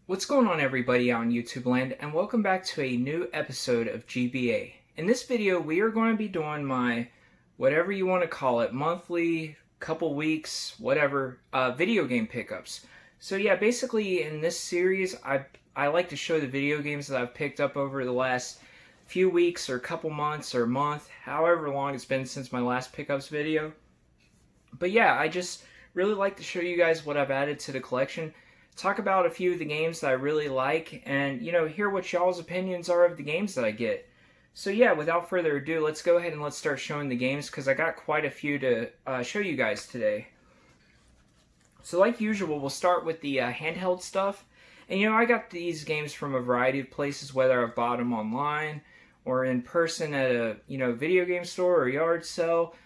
What's going on, everybody out in YouTube land, and welcome back to a new episode of GBA. In this video we are going to be doing my, whatever you want to call it, monthly, couple weeks, whatever, video game pickups. So yeah, basically in this series I like to show the video games that I've picked up over the last few weeks or couple months or month, however long it's been since my last pickups video. But yeah, I just really like to show you guys what I've added to the collection, talk about a few of the games that I really like, and, hear what y'all's opinions are of the games that I get. So yeah, without further ado, let's go ahead and let's start showing the games, because I got quite a few to show you guys today. So like usual, we'll start with the handheld stuff. And I got these games from a variety of places, whether I've bought them online, or in person at a video game store or yard sale,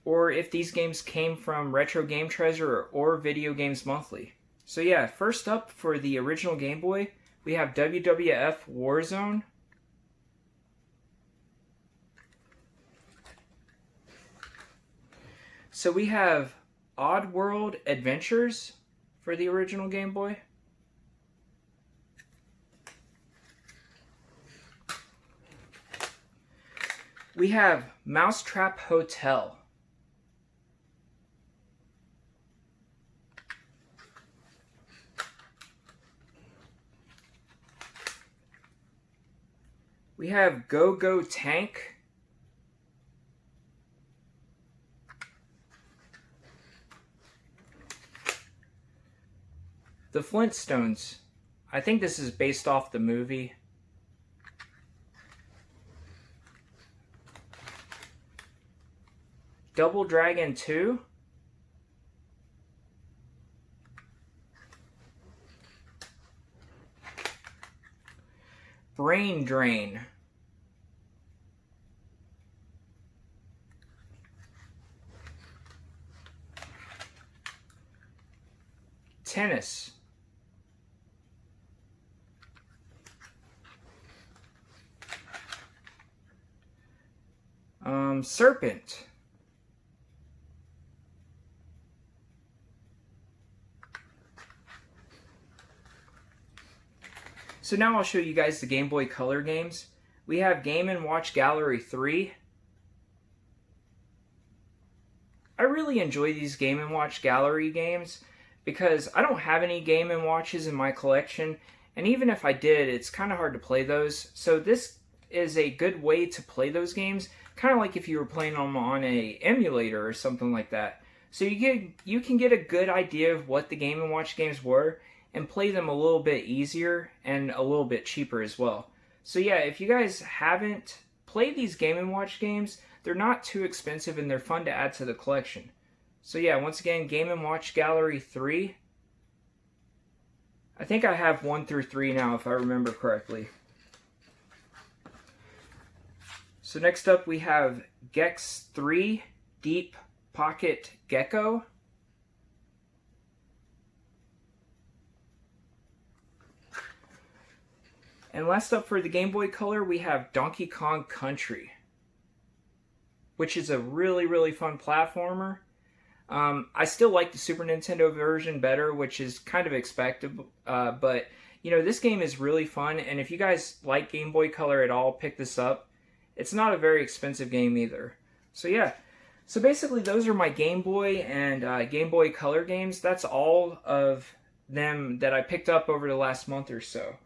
or if these games came from Retro Game Treasure or Video Games Monthly. So yeah, first up for the original Game Boy, we have WWF Warzone. So we have Oddworld Adventures for the original Game Boy. We have Mousetrap Hotel. We have Go Go Tank. The Flintstones. I think this is based off the movie. Double Dragon 2. Brain Drain. Tennis. Serpent. So now I'll show you guys the Game Boy Color games. We have Game & Watch Gallery 3. I really enjoy these Game & Watch Gallery games because I don't have any Game & Watches in my collection, and even if I did, it's kind of hard to play those. So this is a good way to play those games, kind of like if you were playing them on a emulator or something like that. So you can get a good idea of what the Game & Watch games were, and play them a little bit easier and a little bit cheaper as well. So yeah, if you guys haven't played these Game & Watch games, they're not too expensive and they're fun to add to the collection. So yeah, once again, Game & Watch Gallery 3. I think I have 1 through 3 now, if I remember correctly. So next up we have Gex 3 Deep Pocket Gecko. And last up for the Game Boy Color, we have Donkey Kong Country, which is a really fun platformer. I still like the Super Nintendo version better, which is kind of expected, but this game is really fun, and if you guys like Game Boy Color at all, pick this up. It's not a very expensive game either. So yeah, so basically those are my Game Boy and Game Boy Color games. That's all of them that I picked up over the last month or so.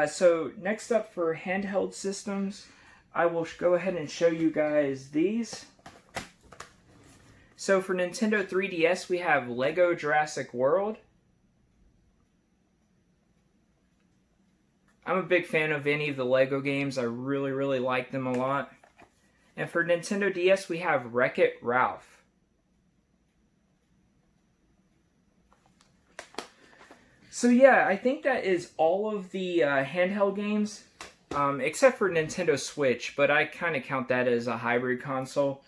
So next up for handheld systems, I will go ahead and show you guys these. So for Nintendo 3DS, we have Lego Jurassic World. I'm a big fan of any of the Lego games. I really like them a lot. And for Nintendo DS, we have Wreck-It Ralph. So yeah, I think that is all of the handheld games, except for Nintendo Switch, but I kind of count that as a hybrid console.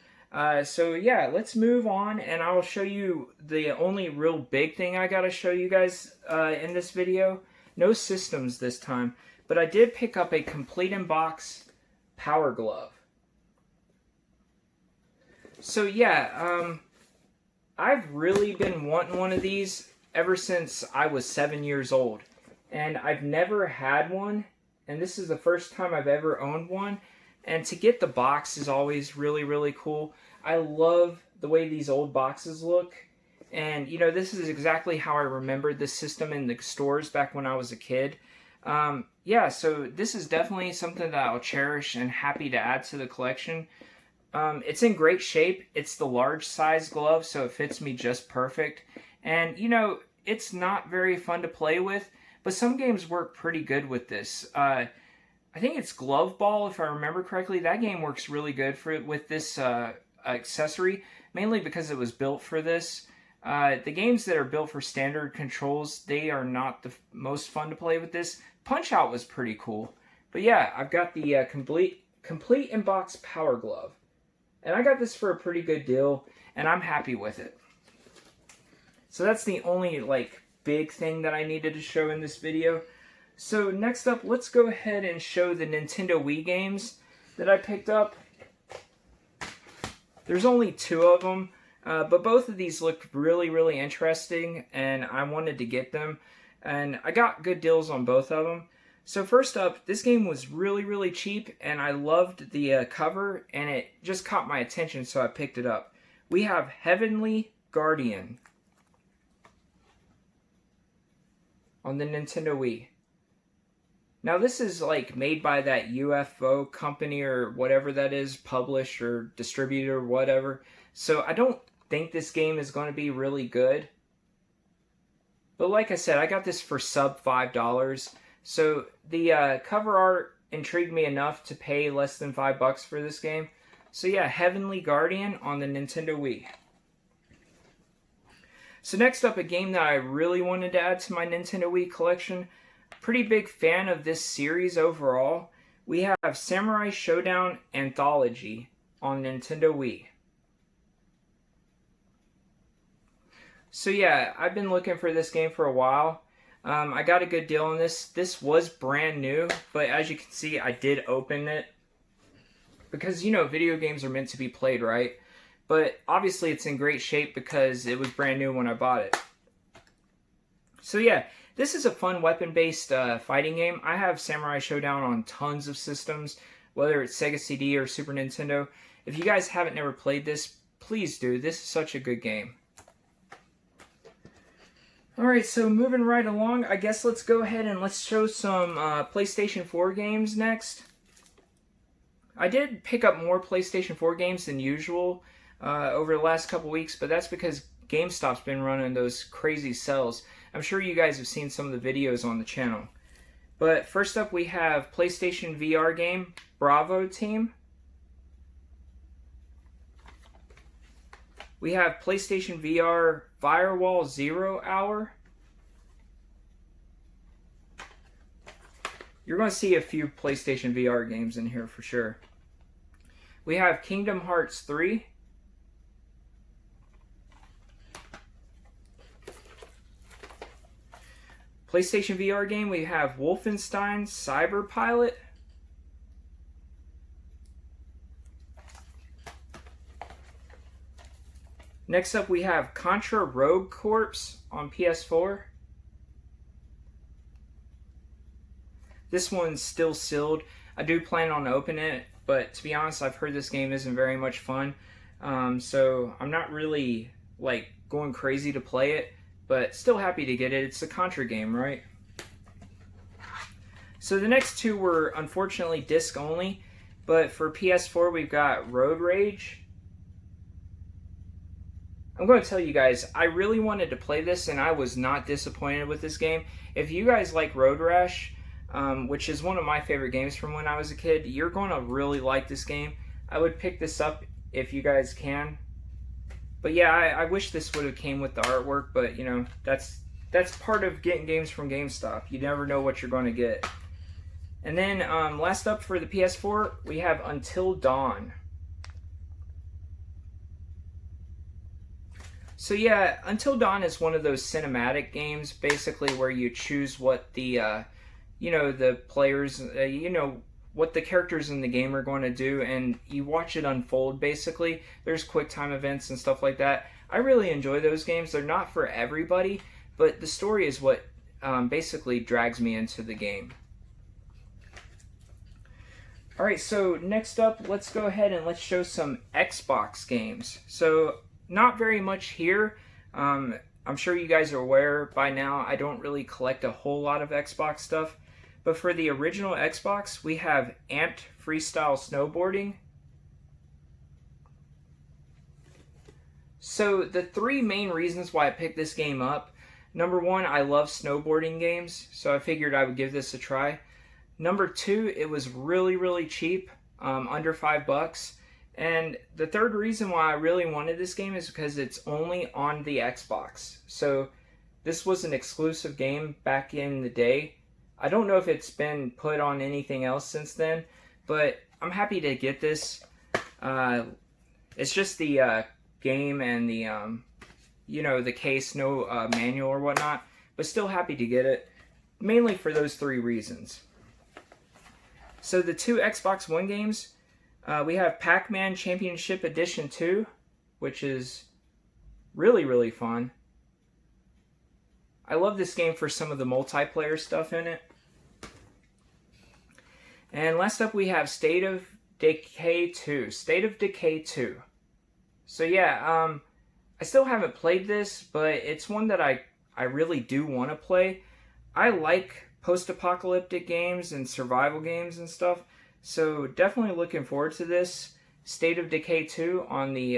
So yeah, let's move on, and I'll show you the only real big thing I gotta show you guys in this video. No systems this time, but I did pick up a complete in-box Power Glove. So yeah, I've really been wanting one of these ever since I was 7 years old. and I've never had one, and this is the first time I've ever owned one. And to get the box is always really, really cool. I love the way these old boxes look. And, you know, this is exactly how I remembered this system in the stores back when I was a kid. Yeah, so this is definitely something that I'll cherish and happy to add to the collection. It's in great shape. It's the large size glove, so it fits me just perfect. And, you know, it's not very fun to play with, but some games work pretty good with this. I think it's Glove Ball, if I remember correctly. That game works really good with this accessory, mainly because it was built for this. The games that are built for standard controls, they are not the most fun to play with this. Punch-Out was pretty cool. But yeah, I've got the complete in-box Power Glove. And I got this for a pretty good deal, and I'm happy with it. So that's the only, like, big thing that I needed to show in this video. So next up, let's go ahead and show the Nintendo Wii games that I picked up. There's only 2 of them, but both of these looked really, really interesting, and I wanted to get them. And I got good deals on both of them. So first up, this game was really, really cheap, and I loved the cover, and it just caught my attention, so I picked it up. We have Heavenly Guardian on the Nintendo Wii. Now this is like made by that UFO company or whatever that is, published or distributed or whatever. So I don't think this game is going to be really good. But like I said, I got this for sub $5. So the cover art intrigued me enough to pay less than $5 for this game. So yeah, Heavenly Guardian on the Nintendo Wii. So next up, a game that I really wanted to add to my Nintendo Wii collection. Pretty big fan of this series overall. We have Samurai Showdown Anthology on Nintendo Wii. So yeah, I've been looking for this game for a while. I got a good deal on this. This was brand new, but as you can see, I did open it. Because, you know, video games are meant to be played, right? But obviously it's in great shape because it was brand new when I bought it. So yeah, this is a fun weapon-based fighting game. I have Samurai Showdown on tons of systems, whether it's Sega CD or Super Nintendo. If you guys haven't never played this, please do. This is such a good game. Alright, so moving right along, I guess let's go ahead and let's show some PlayStation 4 games next. I did pick up more PlayStation 4 games than usual over the last couple weeks, but that's because GameStop's been running those crazy sales. I'm sure you guys have seen some of the videos on the channel. But first up, we have PlayStation VR game, Bravo Team. We have PlayStation VR Firewall 0 Hour. You're going to see a few PlayStation VR games in here for sure. We have Kingdom Hearts 3. PlayStation VR game, we have Wolfenstein Cyber Pilot. Next up, we have Contra Rogue Corps on PS4. This one's still sealed. I do plan on opening it, but to be honest, I've heard this game isn't very much fun. So I'm not really like going crazy to play it, but still happy to get it. It's a Contra game, right? So the next two were unfortunately disc only, but for PS4 we've got Road Rage. I'm going to tell you guys, I really wanted to play this and I was not disappointed with this game. If you guys like Road Rash, which is one of my favorite games from when I was a kid, you're going to really like this game. I would pick this up if you guys can. But yeah, I wish this would have came with the artwork, but you know, that's part of getting games from GameStop. You never know what you're going to get. And then last up for the PS4, we have Until Dawn. So yeah, Until Dawn is one of those cinematic games, basically where you choose what the, you know, the players, you know, what the characters in the game are going to do, and you watch it unfold, basically. There's quick time events and stuff like that. I really enjoy those games. They're not for everybody, but the story is what basically drags me into the game. Alright, so next up, let's go ahead and let's show some Xbox games. So, not very much here. I'm sure you guys are aware by now, I don't really collect a whole lot of Xbox stuff. But for the original Xbox, we have Amped Freestyle Snowboarding. So, the three main reasons why I picked this game up. Number one, I love snowboarding games, so I figured I would give this a try. Number two, it was really, really cheap, under $5. And the third reason why I really wanted this game is because it's only on the Xbox. So this was an exclusive game back in the day. I don't know if it's been put on anything else since then, but I'm happy to get this. It's just the game and the, the case, no manual or whatnot, but still happy to get it, mainly for those three reasons. So the two Xbox One games, we have Pac-Man Championship Edition 2, which is really, really fun. I love this game for some of the multiplayer stuff in it. And last up we have State of Decay 2. State of Decay 2. So yeah, I still haven't played this, but it's one that I really do want to play. I like post-apocalyptic games and survival games and stuff, so definitely looking forward to this State of Decay 2 on the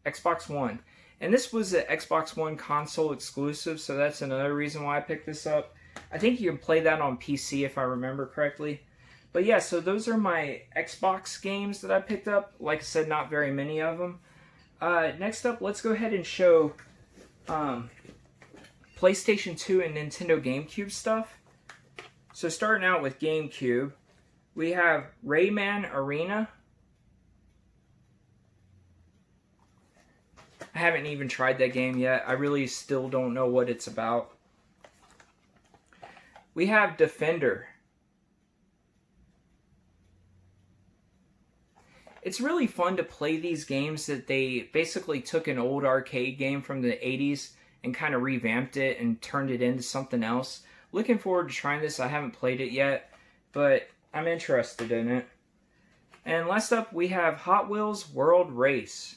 Xbox One. And this was an Xbox One console exclusive, so that's another reason why I picked this up. I think you can play that on PC if I remember correctly. But yeah, so those are my Xbox games that I picked up. Like I said, not very many of them. Next up, let's go ahead and show PlayStation 2 and Nintendo GameCube stuff. So starting out with GameCube, we have Rayman Arena. I haven't even tried that game yet. I really still don't know what it's about. We have Defender. It's really fun to play these games that they basically took an old arcade game from the 80s and kind of revamped it and turned it into something else. Looking forward to trying this. I haven't played it yet, but I'm interested in it. And last up, we have Hot Wheels World Race.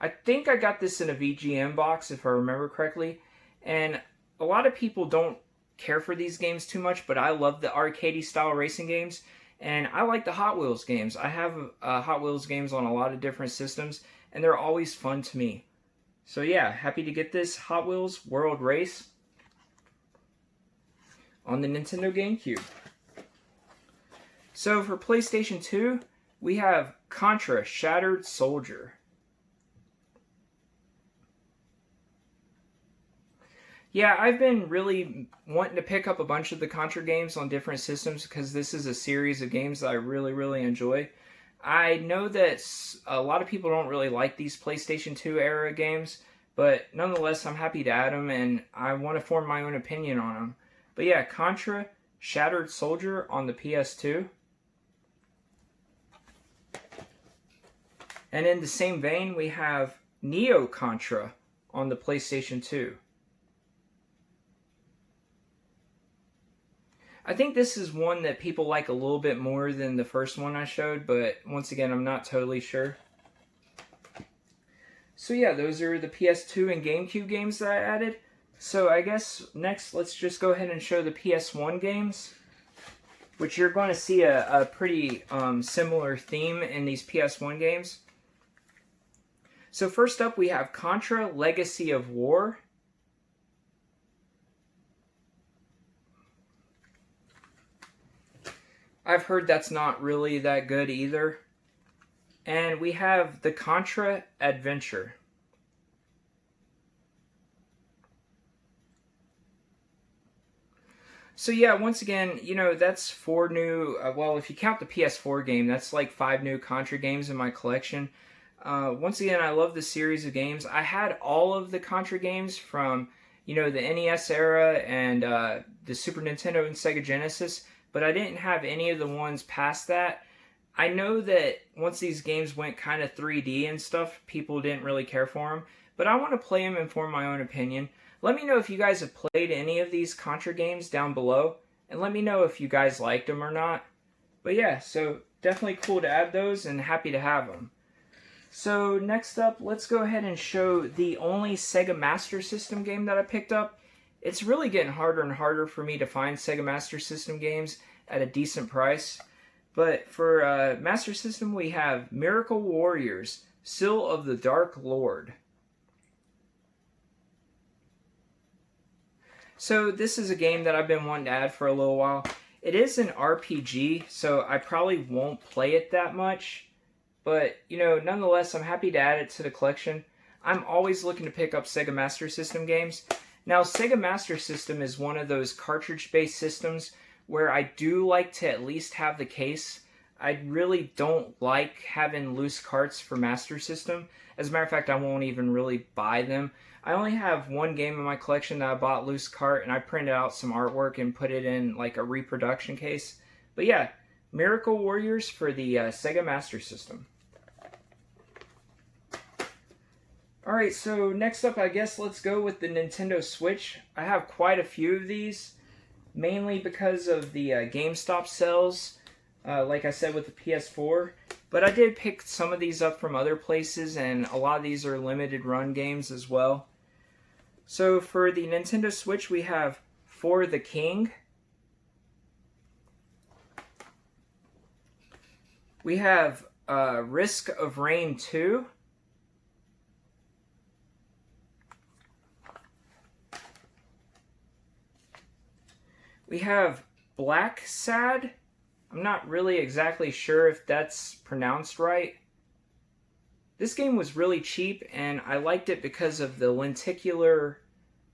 I think I got this in a VGM box, if I remember correctly. And a lot of people don't care for these games too much, but I love the arcadey style racing games. And I like the Hot Wheels games. I have Hot Wheels games on a lot of different systems, and they're always fun to me. So yeah, happy to get this Hot Wheels World Race on the Nintendo GameCube. So for PlayStation 2, we have Contra Shattered Soldier. Yeah, I've been really wanting to pick up a bunch of the Contra games on different systems because this is a series of games that I really, really enjoy. I know that a lot of people don't really like these PlayStation 2 era games, but nonetheless, I'm happy to add them, and I want to form my own opinion on them. But yeah, Contra Shattered Soldier on the PS2. And in the same vein, we have Neo Contra on the PlayStation 2. I think this is one that people like a little bit more than the first one I showed, but once again, I'm not totally sure. So yeah, those are the PS2 and GameCube games that I added. So I guess next, let's just go ahead and show the PS1 games, which you're going to see a pretty similar theme in these PS1 games. So first up, we have Contra Legacy of War. I've heard that's not really that good either. And we have the Contra Adventure. So yeah, once again, you know, that's 4 new, well, if you count the PS4 game, that's like 5 new Contra games in my collection. Once again, I love this series of games. I had all of the Contra games from, you know, the NES era and the Super Nintendo and Sega Genesis, but I didn't have any of the ones past that. I know that once these games went kind of 3D and stuff, people didn't really care for them, but I want to play them and form my own opinion. Let me know if you guys have played any of these Contra games down below, and let me know if you guys liked them or not. But yeah, so definitely cool to add those and happy to have them. So next up, let's go ahead and show the only Sega Master System game that I picked up. It's really getting harder and harder for me to find Sega Master System games at a decent price. But for Master System, we have Miracle Warriors, Seal of the Dark Lord. So this is a game that I've been wanting to add for a little while. It is an RPG, so I probably won't play it that much. But, you know, nonetheless, I'm happy to add it to the collection. I'm always looking to pick up Sega Master System games. Now, Sega Master System is one of those cartridge-based systems where I do like to at least have the case. I really don't like having loose carts for Master System. As a matter of fact, I won't even really buy them. I only have one game in my collection that I bought loose cart, and I printed out some artwork and put it in like a reproduction case. But yeah, Miracle Warriors for the Sega Master System. Alright, so next up, I guess let's go with the Nintendo Switch. I have quite a few of these, mainly because of the GameStop sales, like I said with the PS4. But I did pick some of these up from other places, and a lot of these are limited run games as well. So for the Nintendo Switch, we have For the King. We have Risk of Rain 2. We have Black Sad. I'm not really exactly sure if that's pronounced right. This game was really cheap, and I liked it because of the lenticular,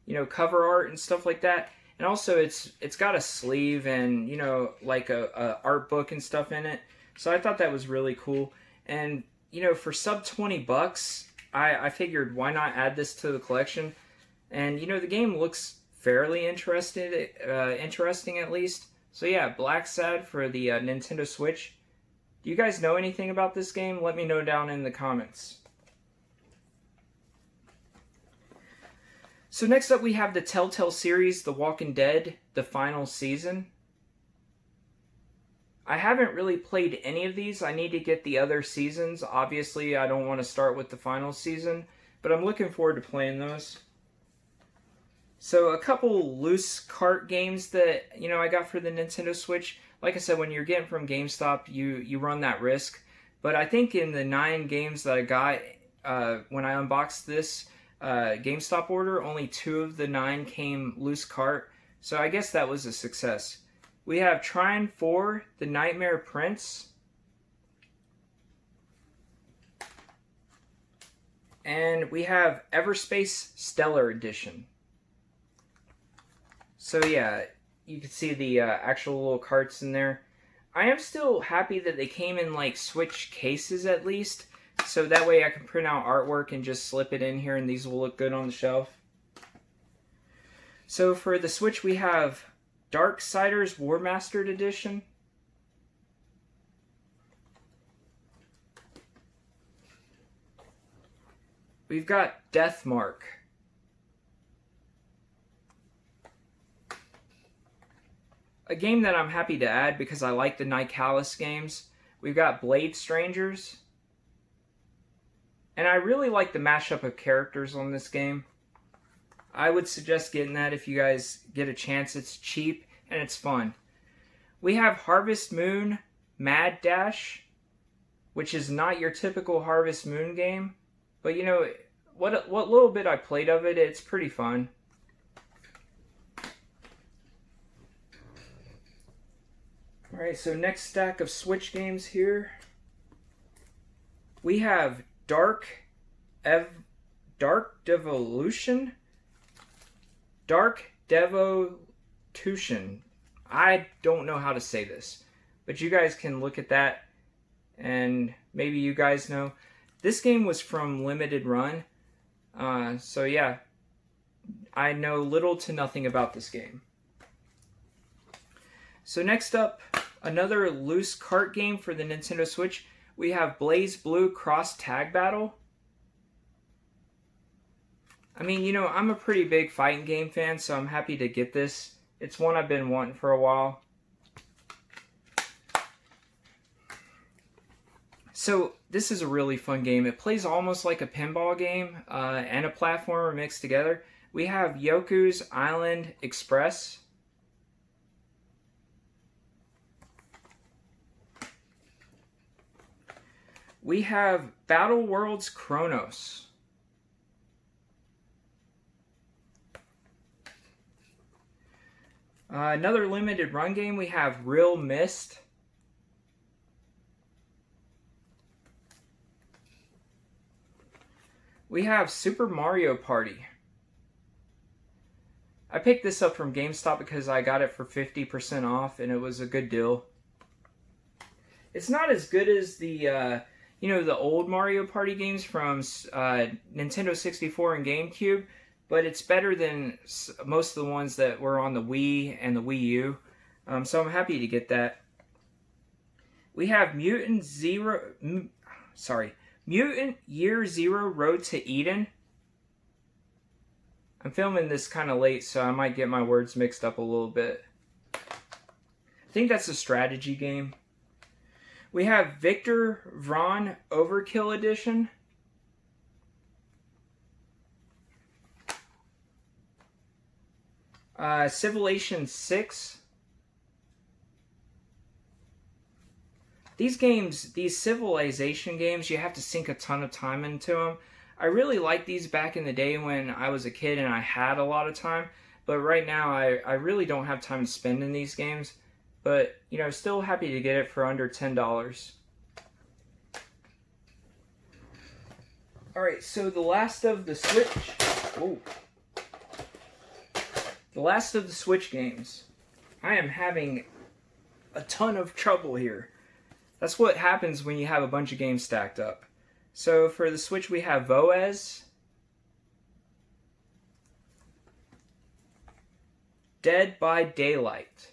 you know, cover art and stuff like that. And also, it's got a sleeve and, you know, like a art book and stuff in it. So I thought that was really cool. And, you know, for sub $20, I figured why not add this to the collection. And, you know, the game looks fairly interesting at least. So yeah, Black Sad for the Nintendo Switch. Do you guys know anything about this game? Let me know down in the comments. So next up we have the Telltale series, The Walking Dead, the final season. I haven't really played any of these. I need to get the other seasons. Obviously, I don't want to start with the final season, but I'm looking forward to playing those. So a couple loose cart games that, you know, I got for the Nintendo Switch. Like I said, when you're getting from GameStop, you run that risk. But I think in the 9 games that I got when I unboxed this GameStop order, only 2 of the 9 came loose cart. So I guess that was a success. We have Trine 4, The Nightmare Prince. And we have Everspace Stellar Edition. So yeah, you can see the actual little carts in there. I am still happy that they came in like Switch cases at least. So that way I can print out artwork and just slip it in here and these will look good on the shelf. So for the Switch we have Darksiders War Mastered Edition. We've got Deathmark. A game that I'm happy to add because I like the Nicalis games. We've got Blade Strangers. And I really like the mashup of characters on this game. I would suggest getting that if you guys get a chance. It's cheap and it's fun. We have Harvest Moon Mad Dash, which is not your typical Harvest Moon game. But you know, what little bit I played of it, it's pretty fun. Alright, so next stack of Switch games here. We have Dark Devolution? Dark Devolution. I don't know how to say this, but you guys can look at that and maybe you guys know. This game was from Limited Run, so yeah, I know little to nothing about this game. So next up, Another loose cart game for the Nintendo Switch. We have Blaze Blue Cross Tag Battle. I mean, you know, I'm a pretty big fighting game fan, so I'm happy to get this. It's one I've been wanting for a while. So, this is a really fun game. It plays almost like a pinball game and a platformer mixed together. We have Yoku's Island Express. We have Battle Worlds Chronos. Another limited run game, we have Real Mist. We have Super Mario Party. I picked this up from GameStop because I got it for 50% off and it was a good deal. It's not as good as the the old Mario Party games from Nintendo 64 and GameCube, but it's better than most of the ones that were on the Wii and the Wii U. So I'm happy to get that. We have Mutant Year Zero Road to Eden. I'm filming this kind of late, so I might get my words mixed up a little bit. I think that's a strategy game. We have Victor Vron Overkill Edition. Civilization 6. These Civilization games, you have to sink a ton of time into them. I really liked these back in the day when I was a kid and I had a lot of time, but right now I really don't have time to spend in these games. But, you know, still happy to get it for under $10. Alright, so the last of the Switch... Oh. The last of the Switch games. I am having a ton of trouble here. That's what happens when you have a bunch of games stacked up. So for the Switch we have Voez, Dead by Daylight,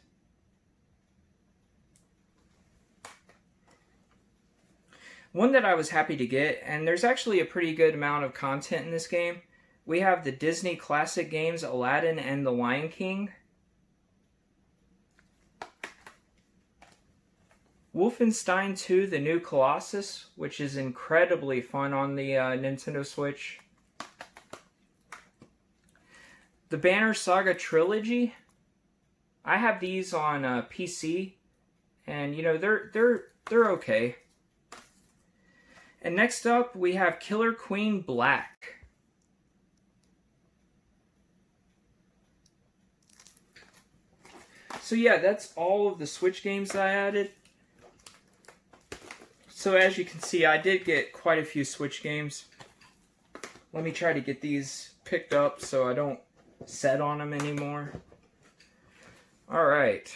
one that I was happy to get, and there's actually a pretty good amount of content in this game. We have the Disney classic games Aladdin and The Lion King, Wolfenstein 2 The New Colossus, which is incredibly fun on the Nintendo Switch, the Banner Saga Trilogy. I have these on PC, and you know they're okay. And next up we have Killer Queen Black. So yeah, that's all of the Switch games that I added. So as you can see, I did get quite a few Switch games. Let me try to get these picked up so I don't set on them anymore. Alright.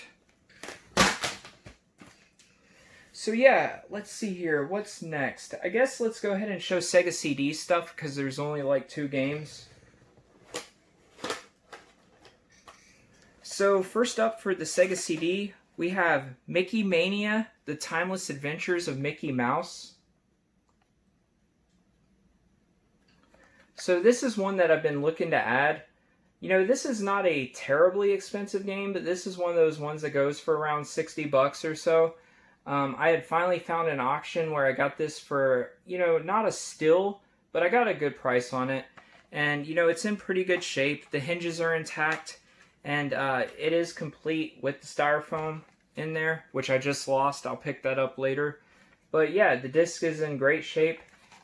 So yeah, let's see here. What's next? I guess let's go ahead and show Sega CD stuff because there's only like 2 games. So first up for the Sega CD, we have Mickey Mania, The Timeless Adventures of Mickey Mouse. So this is one that I've been looking to add. You know, this is not a terribly expensive game, but this is one of those ones that goes for around $60 or so. I had finally found an auction where I got this for, you know, not a steal, but I got a good price on it. And, you know, it's in pretty good shape. The hinges are intact. And it is complete with the styrofoam in there, which I just lost. I'll pick that up later. But yeah, the disc is in great shape.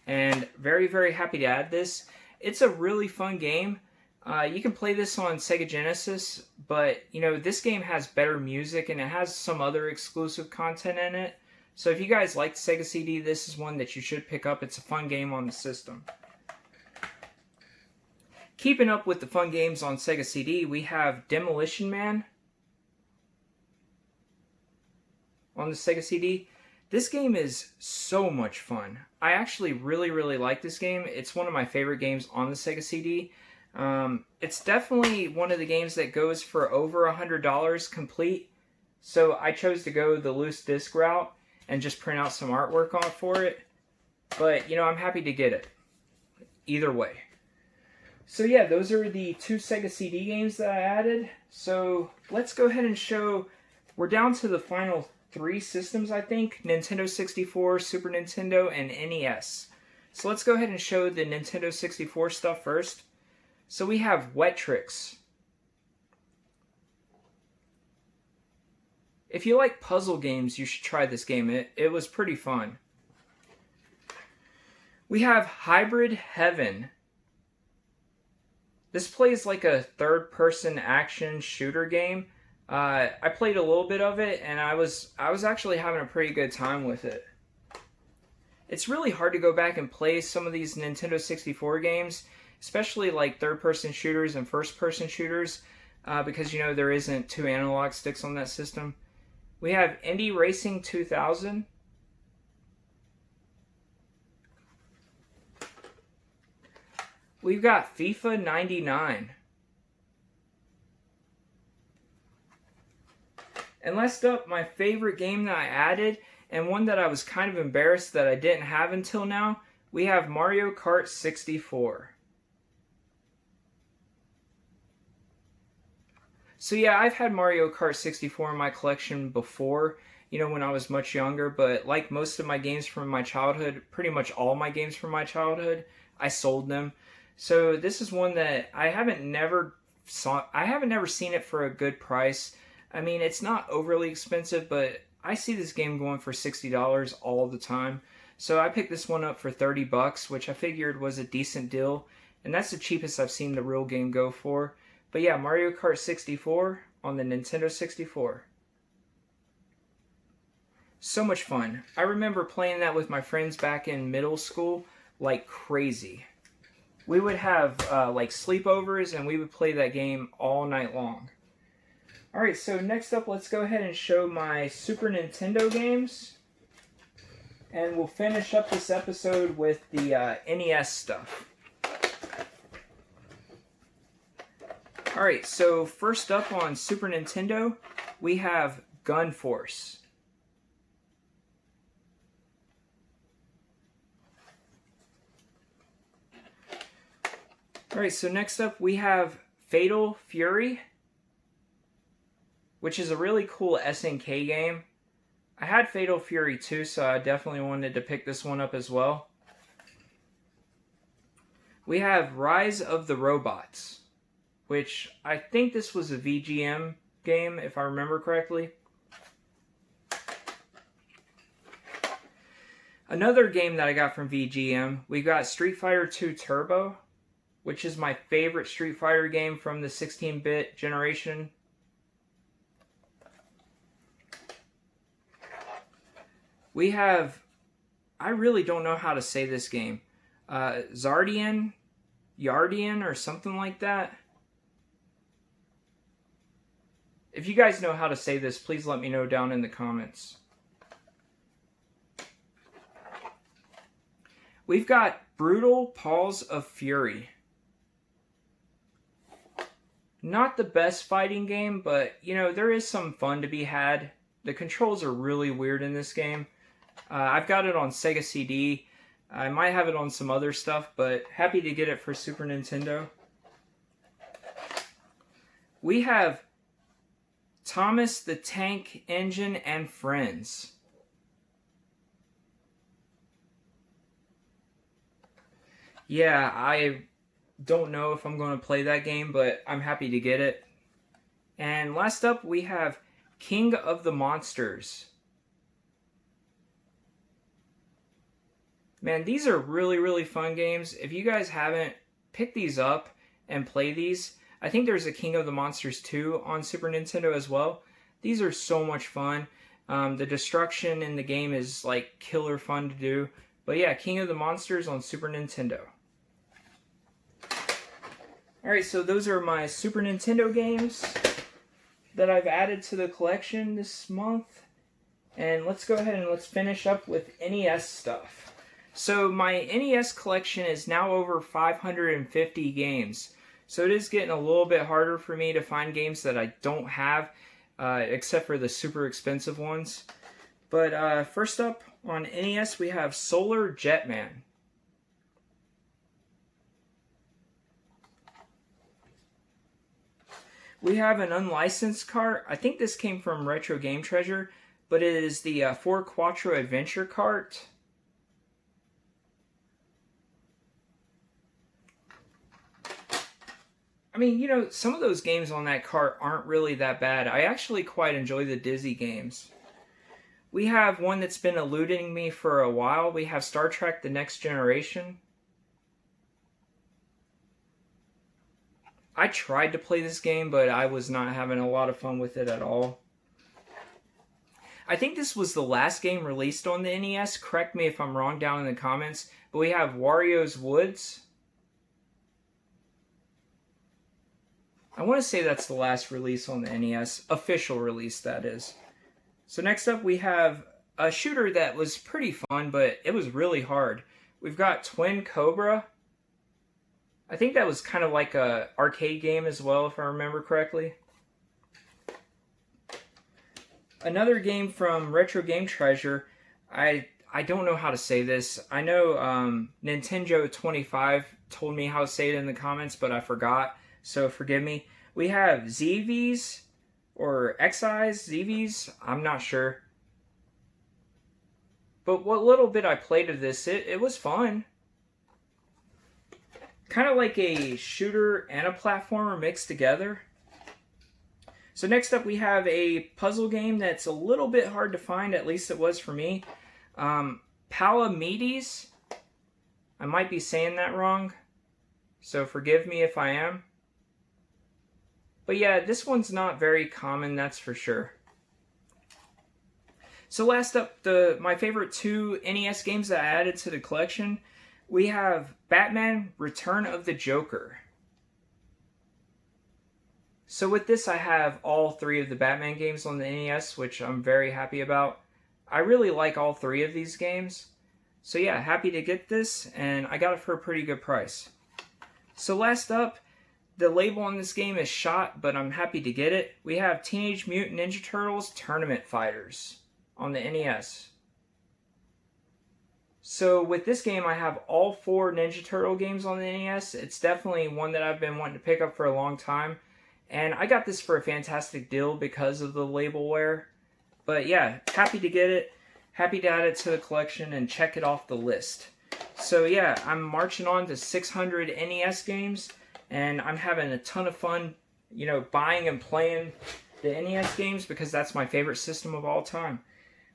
And very, very happy to add this. It's a really fun game. You can play this on Sega Genesis. But, you know, this game has better music. And it has some other exclusive content in it. So if you guys like Sega CD, this is one that you should pick up. It's a fun game on the system. Keeping up with the fun games on Sega CD, we have Demolition Man on the Sega CD. This game is so much fun. I actually really, really like this game. It's one of my favorite games on the Sega CD. It's definitely one of the games that goes for over $100 complete. So I chose to go the loose disc route and just print out some artwork on for it. But, you know, I'm happy to get it. Either way. So yeah, those are the 2 Sega CD games that I added. So let's go ahead and show, we're down to the final 3 systems, I think. Nintendo 64, Super Nintendo, and NES. So let's go ahead and show the Nintendo 64 stuff first. So we have Wet Tricks. If you like puzzle games, you should try this game. It was pretty fun. We have Hybrid Heaven. This plays like a third-person action shooter game. I played a little bit of it, and I was actually having a pretty good time with it. It's really hard to go back and play some of these Nintendo 64 games, especially like third-person shooters and first-person shooters, because, you know, there isn't 2 analog sticks on that system. We have Indy Racing 2000. We've got FIFA 99. And last up, my favorite game that I added, and one that I was kind of embarrassed that I didn't have until now, we have Mario Kart 64. So yeah, I've had Mario Kart 64 in my collection before, you know, when I was much younger, but like most of my games from my childhood, pretty much all my games from my childhood, I sold them. So this is one that I haven't never seen it for a good price. I mean, it's not overly expensive, but I see this game going for $60 all the time. So I picked this one up for $30, which I figured was a decent deal, and that's the cheapest I've seen the real game go for. But yeah, Mario Kart 64 on the Nintendo 64. So much fun. I remember playing that with my friends back in middle school like crazy. We would have like sleepovers, and we would play that game all night long. Alright, so next up, let's go ahead and show my Super Nintendo games. And we'll finish up this episode with the NES stuff. Alright, so first up on Super Nintendo, we have Gun Force. Alright, so next up we have Fatal Fury, which is a really cool SNK game. I had Fatal Fury 2, so I definitely wanted to pick this one up as well. We have Rise of the Robots, which I think this was a VGM game, if I remember correctly. Another game that I got from VGM, we got Street Fighter 2 Turbo, which is my favorite Street Fighter game from the 16-bit generation. We have, I really don't know how to say this game, Yardian, or something like that. If you guys know how to say this, please let me know down in the comments. We've got Brutal Paws of Fury. Not the best fighting game, but, you know, there is some fun to be had. The controls are really weird in this game. I've got it on Sega CD. I might have it on some other stuff, but happy to get it for Super Nintendo. We have Thomas the Tank Engine and Friends. Yeah, I don't know if I'm going to play that game, but I'm happy to get it. And last up, we have King of the Monsters. Man, these are really, really fun games. If you guys haven't, pick these up and play these. I think there's a King of the Monsters 2 on Super Nintendo as well. These are so much fun. The destruction in the game is like killer fun to do. But yeah, King of the Monsters on Super Nintendo. Alright, so those are my Super Nintendo games that I've added to the collection this month. And let's go ahead and let's finish up with NES stuff. So my NES collection is now over 550 games. So it is getting a little bit harder for me to find games that I don't have. except for the super expensive ones. But first up on NES, we have Solar Jetman. We have an unlicensed cart. I think this came from Retro Game Treasure, but it is the 4 Quattro Adventure cart. I mean, you know, some of those games on that cart aren't really that bad. I actually quite enjoy the Dizzy games. We have one that's been eluding me for a while. We have Star Trek: The Next Generation. I tried to play this game, but I was not having a lot of fun with it at all. I think this was the last game released on the NES. Correct me if I'm wrong down in the comments. But we have Wario's Woods. I want to say that's the last release on the NES. Official release, that is. So next up we have a shooter that was pretty fun, but it was really hard. We've got Twin Cobra. I think that was kind of like a arcade game as well, if I remember correctly. Another game from Retro Game Treasure. I don't know how to say this. I know Nintendo25 told me how to say it in the comments, but I forgot, so forgive me. We have ZVs or XIs, ZVs, I'm not sure. But what little bit I played of this, it was fun. Kind of like a shooter and a platformer mixed together. So next up we have a puzzle game that's a little bit hard to find, at least it was for me. Palamedes. I might be saying that wrong, so forgive me if I am. But yeah, this one's not very common, that's for sure. So last up, my favorite 2 NES games that I added to the collection. We have Batman: Return of the Joker. So with this, I have all 3 of the Batman games on the NES, which I'm very happy about. I really like all 3 of these games. So yeah, happy to get this, and I got it for a pretty good price. So last up, the label on this game is shot, but I'm happy to get it. We have Teenage Mutant Ninja Turtles Tournament Fighters on the NES. So with this game, I have all 4 Ninja Turtle games on the NES. It's definitely one that I've been wanting to pick up for a long time. And I got this for a fantastic deal because of the labelware. But yeah, happy to get it. Happy to add it to the collection and check it off the list. So yeah, I'm marching on to 600 NES games. And I'm having a ton of fun, you know, buying and playing the NES games because that's my favorite system of all time.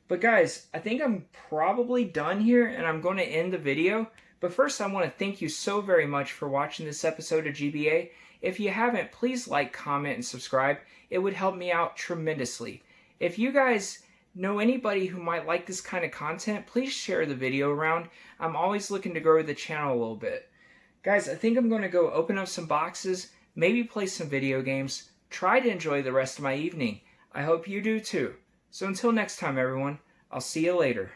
But guys, I think I'm probably done here and I'm going to end the video. But first I want to thank you so very much for watching this episode of GBA. If you haven't, please like, comment, and subscribe. It would help me out tremendously. If you guys know anybody who might like this kind of content, please share the video around. I'm always looking to grow the channel a little bit. Guys, I think I'm going to go open up some boxes, maybe play some video games, try to enjoy the rest of my evening. I hope you do too. So until next time, everyone, I'll see you later.